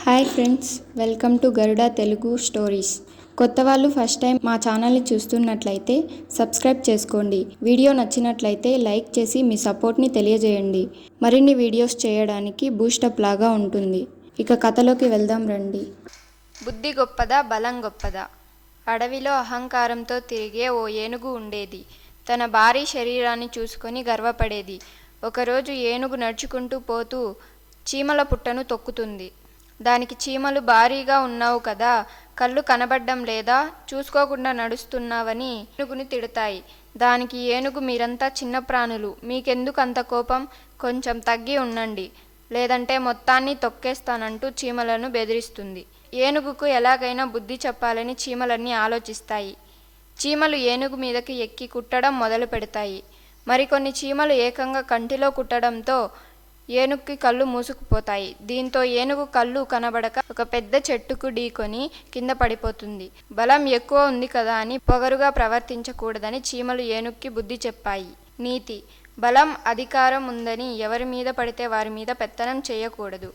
Hi friends, welcome to Garuda Telugu stories. కొత్త వాళ్ళు first time మా ఛానల్ని చూస్తున్నట్లయితే సబ్స్క్రైబ్ చేసుకోండి. వీడియో నచ్చినట్లయితే లైక్ చేసి మీ సపోర్ట్ని తెలియజేయండి. మరిన్ని వీడియోస్ చేయడానికి బూస్టప్ లాగా ఉంటుంది. ఇక కథలోకి వెళ్దాం రండి. బుద్ధి గొప్పదా, బలం గొప్పదా? అడవిలో అహంకారంతో తిరిగే ఓ ఏనుగు ఉండేది. తన భారీ శరీరాన్ని చూసుకొని గర్వపడేది. ఒకరోజు ఏనుగు నడుచుకుంటూ పోతూ చీమల పుట్టను తొక్కుతుంది. దానికి చీమలు భారీగా ఉన్నావు కదా, కళ్ళు కనబడ్డం లేదా, చూసుకోకుండా నడుస్తున్నావని ఏనుగుని తిడతాయి. దానికి ఏనుగు, మీరంతా చిన్న ప్రాణులు, మీకెందుకు అంత కోపం? కొంచెం తగ్గి ఉండండి, లేదంటే మొత్తాన్ని తొక్కేస్తానంటూ చీమలను బెదిరిస్తుంది. ఏనుగుకు ఎలాగైనా బుద్ధి చెప్పాలని చీమలన్నీ ఆలోచిస్తాయి. చీమలు ఏనుగు మీదకి ఎక్కి కుట్టడం మొదలు పెడతాయి. మరికొన్ని చీమలు ఏకంగా కంటిలో కుట్టడంతో ఏనుగుకి కళ్ళు మూసుకుపోతాయి. దీంతో ఏనుగు కళ్ళు కనబడక ఒక పెద్ద చెట్టుకు ఢీకొని కింద పడిపోతుంది. బలం ఎక్కువ ఉంది కదా అని పొగరుగా ప్రవర్తించకూడదని చీమలు ఏనుగుకి బుద్ధి చెప్పాయి. నీతి: బలం, అధికారం ఉందని ఎవరి మీద పడితే వారి మీద పెత్తనం చేయకూడదు.